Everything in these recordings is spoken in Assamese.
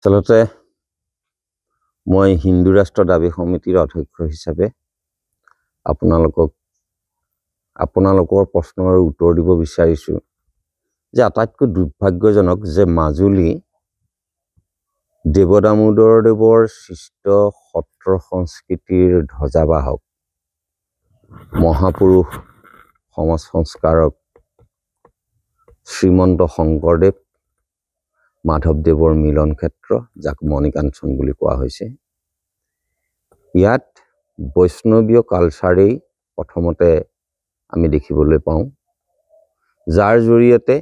আচলতে মই হিন্দু ৰাষ্ট্ৰ দাবী সমিতিৰ অধ্যক্ষ হিচাপে আপোনালোকৰ প্ৰশ্নৰ উত্তৰ দিব বিচাৰিছো যে আটাইতকৈ দুৰ্ভাগ্যজনক যে মাজুলী দেৱদামোদৰ দেৱৰ সৃষ্ট সত্ৰ সংস্কৃতিৰ ধ্বজাবাহক মহাপুৰুষ সমাজ সংস্কাৰক শ্ৰীমন্ত শংকৰদেৱ মাধৱদেৱৰ মিলন ক্ষেত্ৰ যাক মণিকাঞ্চন বুলি কোৱা হৈছে। ইয়াত বৈষ্ণৱীয় কালচাৰেই প্ৰথমতে আমি দেখিবলৈ পাওঁ, যাৰ জৰিয়তে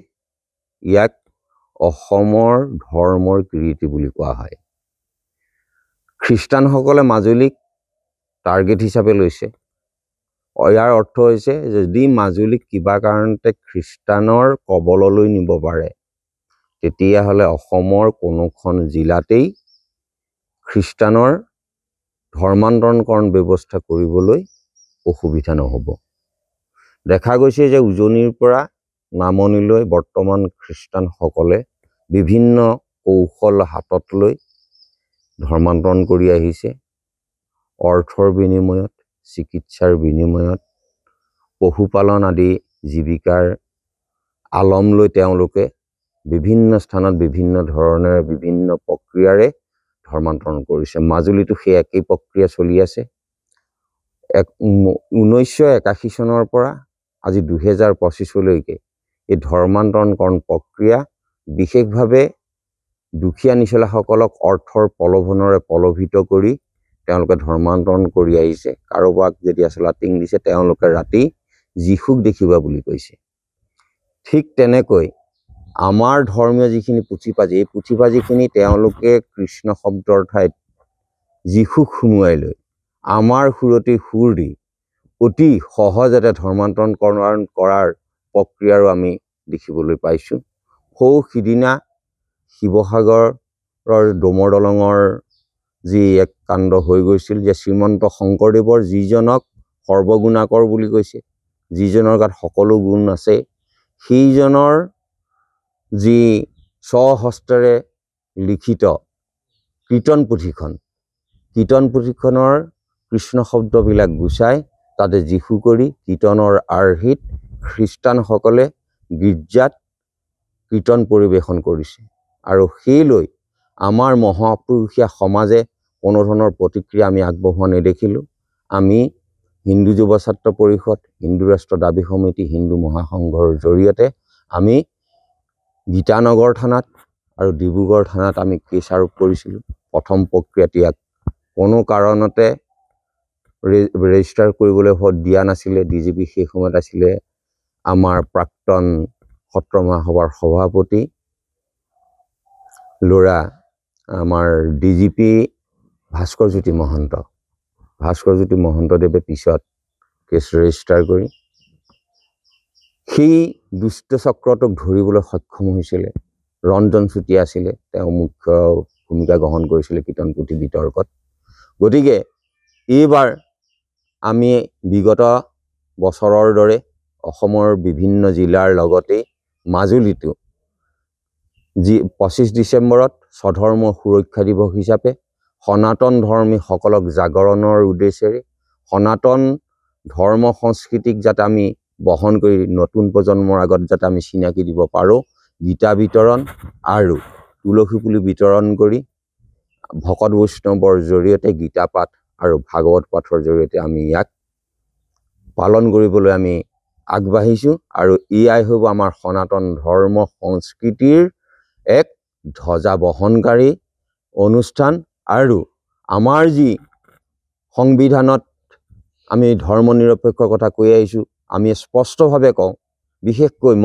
ইয়াক অসমৰ ধৰ্মৰ কীৰ্তি বুলি কোৱা হয়। খ্ৰীষ্টানসকলে মাজুলীক টাৰ্গেট হিচাপে লৈছে। ইয়াৰ অৰ্থ হৈছে যদি মাজুলীক কিবা কাৰণতে খ্ৰীষ্টানৰ কবললৈ নিব পাৰে, তেতিয়াহ'লে অসমৰ কোনোখন জিলাতেই খ্ৰীষ্টানৰ ধৰ্মান্তৰণকৰণ ব্যৱস্থা কৰিবলৈ অসুবিধা নহ'ব। দেখা গৈছে যে উজনিৰ পৰা নামনিলৈ বৰ্তমান খ্ৰীষ্টানসকলে বিভিন্ন কৌশল হাতত লৈ ধৰ্মান্তৰণ কৰি আহিছে। অৰ্থৰ বিনিময়ত, চিকিৎসাৰ বিনিময়ত, পশুপালন আদি জীৱিকাৰ আলম লৈ তেওঁলোকে বিভিন্ন স্থানত বিভিন্ন ধৰণৰ বিভিন্ন প্ৰক্ৰিয়াৰে ধৰ্মান্তৰণ কৰিছে। মাজুলীতো সেই একেই প্ৰক্ৰিয়া চলি আছে। 1981 চনৰ পৰা আজি 2025লৈকে এই ধৰ্মান্তৰণকৰণ প্ৰক্ৰিয়া বিশেষভাৱে দুখীয়া নিচলাসকলক অৰ্থৰ প্ৰলোভনেৰে প্ৰলোভিত কৰি তেওঁলোকে ধৰ্মান্তৰণ কৰি আহিছে। কাৰোবাক যদি লাটিং দিছে তেওঁলোকে ৰাতি যীশুক দেখিবা বুলি কৈছে। ঠিক তেনেকৈ আমাৰ ধৰ্মীয় যিখিনি পুথিপাঁজি, এই পুথিপাঁজিখিনি তেওঁলোকে কৃষ্ণ শব্দৰ ঠাইত যীশুক সুমুৱাই লৈ আমাৰ সুৰতেই সুৰ দি অতি সহজতে ধৰ্মান্তৰণ কৰাৰ প্ৰক্ৰিয়াৰো আমি দেখিবলৈ পাইছোঁ। সিদিনা শিৱসাগৰৰ ডোমৰ দলঙৰ যি এক কাণ্ড হৈ গৈছিল, যে শ্ৰীমন্ত শংকৰদেৱৰ যিজনক সৰ্বগুণাকৰ বুলি কৈছে, যিজনৰ গাত সকলো গুণ আছে, সেইজনৰ যি স্বহস্তেৰে লিখিত কীৰ্তন পুথিখনৰ কৃষ্ণ শব্দবিলাক গুচাই তাতে যীশু কৰি কীৰ্তনৰ আৰ্হিত খ্ৰীষ্টানসকলে গীৰ্জাত কীৰ্তন পৰিৱেশন কৰিছে। আৰু সেইলৈ আমাৰ মহাপুৰুষীয়া সমাজে কোনো ধৰণৰ প্ৰতিক্ৰিয়া আমি আগবঢ়োৱা নেদেখিলোঁ। আমি হিন্দু যুৱ ছাত্ৰ পৰিষদ, হিন্দু ৰাষ্ট্ৰ দাবী সমিতি, হিন্দু মহাসংঘৰ জৰিয়তে আমি গীতানগৰ থানাত আৰু ডিব্ৰুগড় থানাত আমি কেছ আৰোপ কৰিছিলোঁ। প্ৰথম প্ৰক্ৰিয়াত ইয়াক কোনো কাৰণতে ৰেজিষ্টাৰ কৰিবলৈ দিয়া নাছিলে। DGP সেই সময়ত আছিলে আমাৰ প্ৰাক্তন সত্ৰ মহাসভাৰ সভাপতি ল'ৰা আমাৰ DGP ভাস্কৰজ্যোতি মহন্তদেৱে পিছত কেছ ৰেজিষ্টাৰ কৰি সেই দুষ্ট চক্ৰটোক ধৰিবলৈ সক্ষম হৈছিলে। ৰঞ্জন চুতীয়া আছিলে, তেওঁ মুখ্য ভূমিকা গ্ৰহণ কৰিছিলে কীৰ্তন পুথি বিতৰ্কত। গতিকে এইবাৰ আমি বিগত বছৰৰ দৰে অসমৰ বিভিন্ন জিলাৰ লগতে মাজুলীতো 25 ডিচেম্বৰত স্বধৰ্ম সুৰক্ষা দিৱস হিচাপে সনাতন ধৰ্মীসকলক জাগৰণৰ উদ্দেশ্যেৰে সনাতন ধৰ্ম সংস্কৃতিক যাতে আমি বহন কৰি নতুন প্ৰজন্মৰ আগত যাতে আমি চিনাকি দিব পাৰোঁ, গীতা বিতৰণ আৰু তুলসী পুলি বিতৰণ কৰি ভকত বৈষ্ণৱৰ জৰিয়তে গীতা পাঠ আৰু ভাগৱত পাঠৰ জৰিয়তে আমি ইয়াক পালন কৰিবলৈ আমি আগবাঢ়িছোঁ। আৰু এয়াই হ'ব আমাৰ সনাতন ধৰ্ম সংস্কৃতিৰ এক ধ্বজা বহনকাৰী অনুষ্ঠান। আৰু আমাৰ যি সংবিধানত আমি ধৰ্ম নিৰপেক্ষৰ কথা কৈ আহিছোঁ, আমি স্পষ্টভাৱে কওঁ, বিশেষকৈ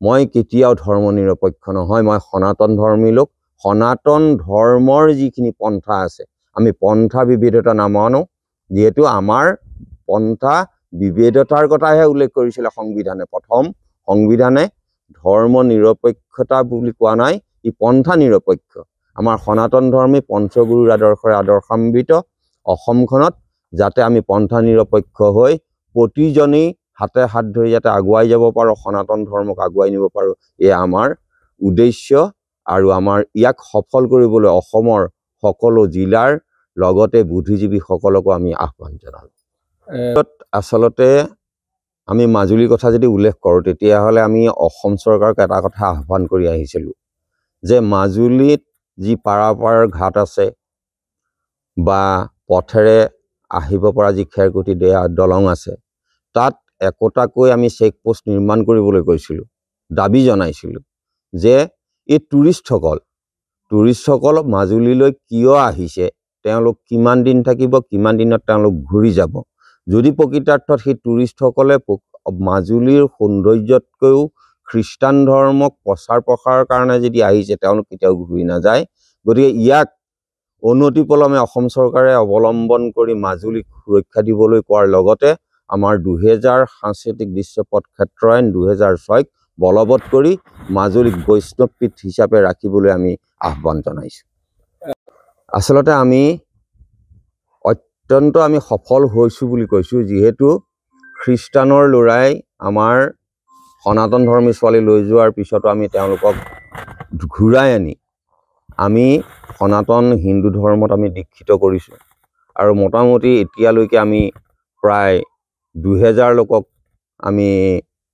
মই কেতিয়াও ধৰ্ম নিৰপেক্ষ নহয়। মই সনাতন ধৰ্মী লোক। সনাতন ধৰ্মৰ যিখিনি পন্থা আছে, আমি পন্থা বিভেদতা নামানো, যিহেতু আমাৰ পন্থা বিভেদতাৰ কথাহে উল্লেখ কৰিছিলে সংবিধানে। প্ৰথম সংবিধানে ধৰ্ম নিৰপেক্ষতা বুলি কোৱা নাই, ই পন্থা নিৰপেক্ষ। আমাৰ সনাতন ধৰ্মী পঞ্চগুৰুৰ আদৰ্শৰে আদৰ্শান্বিত অসমখনত যাতে আমি পন্থা নিৰপেক্ষ হৈ প্ৰতিজনেই হাতে হাত ধৰি যাতে আগুৱাই যাব পাৰোঁ, সনাতন ধৰ্মক আগুৱাই নিব পাৰোঁ, এয়া আমাৰ উদ্দেশ্য আৰু আমাৰ ইয়াক সফল কৰিবলৈ অসমৰ সকলো জিলাৰ লগতে বুদ্ধিজীৱীসকলকো আমি আহ্বান জনালোঁ। আচলতে আমি মাজুলীৰ কথা যদি উল্লেখ কৰোঁ তেতিয়াহ'লে আমি অসম চৰকাৰক এটা কথা আহ্বান কৰি আহিছিলোঁ যে মাজুলীত যি পাৰাপাৰ ঘাট আছে বা পথেৰে আহিব পৰা যি খেৰকুটি দলং আছে তাত একোটাকৈ আমি চেকপোষ্ট নিৰ্মাণ কৰিবলৈ কৈছিলোঁ, দাবী জনাইছিলোঁ যে এই টুৰিষ্টসকল মাজুলীলৈ কিয় আহিছে, তেওঁলোক কিমান দিন থাকিব, কিমান দিনত তেওঁলোক ঘূৰি যাব। যদি প্ৰকৃতাৰ্থত সেই টুৰিষ্টসকলে মাজুলীৰ সৌন্দৰ্যতকৈও খ্ৰীষ্টান ধৰ্মক প্ৰচাৰ প্ৰসাৰৰ কাৰণে যদি আহিছে তেওঁলোক কেতিয়াও ঘূৰি নাযায়। গতিকে ইয়াক অনতিপলমে অসম চৰকাৰে অৱলম্বন কৰি মাজুলীক সুৰক্ষা দিবলৈ কোৱাৰ লগতে আমাৰ 2000 সাংস্কৃতিক দৃশ্যপট ক্ষেত্ৰ আইন 2006 বলবৎ কৰি মাজুলীক বৈষ্ণৱপীঠ হিচাপে ৰাখিবলৈ আমি আহ্বান জনাইছোঁ। আচলতে আমি অত্যন্ত সফল হৈছোঁ বুলি কৈছোঁ, যিহেতু খ্ৰীষ্টানৰ ল'ৰাই আমাৰ সনাতন ধৰ্মী ছোৱালী লৈ যোৱাৰ পিছতো আমি তেওঁলোকক ঘূৰাই আনি আমি সনাতন হিন্দু ধৰ্মত আমি দীক্ষিত কৰিছোঁ আৰু মোটামুটি এতিয়ালৈকে আমি প্ৰায় 2000 লোকক আমি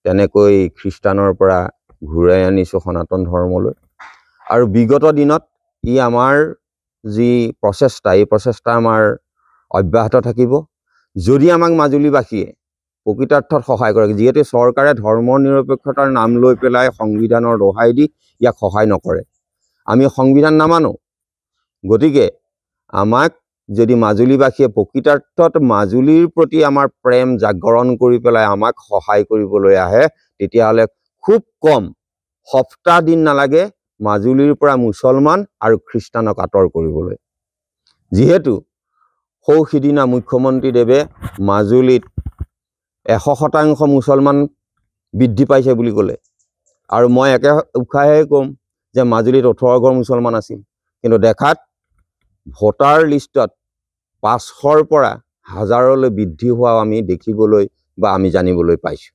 তেনেকৈ খ্ৰীষ্টানৰ পৰা ঘূৰাই আনিছোঁ সনাতন ধৰ্মলৈ। আৰু বিগত দিনত আমাৰ যি প্ৰচেষ্টা, এই প্ৰচেষ্টা আমাৰ অব্যাহত থাকিব যদি আমাক মাজুলীবাসীয়ে প্ৰকৃতাৰ্থত সহায় কৰে, যিহেতু চৰকাৰে ধৰ্ম নিৰপেক্ষতাৰ নাম লৈ পেলাই সংবিধানৰ দোহাই দি ইয়াক সহায় নকৰে। আমি সংবিধান নামানো, গতিকে আমাক যদি মাজুলীবাসীয়ে প্ৰকৃতাৰ্থত মাজুলীৰ প্ৰতি আমাৰ প্ৰেম জাগৰণ কৰি পেলাই আমাক সহায় কৰিবলৈ আহে তেতিয়াহ'লে খুব কম সপ্তাহ দিন নালাগে মাজুলীৰ পৰা মুছলমান আৰু খ্ৰীষ্টানক আঁতৰ কৰিবলৈ। যিহেতু সিদিনা মুখ্যমন্ত্ৰীদেৱে মাজুলীত 100% মুছলমান বৃদ্ধি পাইছে বুলি ক'লে আৰু মই একে উৎসাহেৰে ক'ম যে মাজুলীত 18 ঘৰ মুছলমান আছিল, কিন্তু দেখাত ভোটাৰ লিষ্টত 500ৰ পৰা 1000লৈ বৃদ্ধি হোৱাও আমি দেখিবলৈ বা আমি জানিবলৈ পাইছোঁ।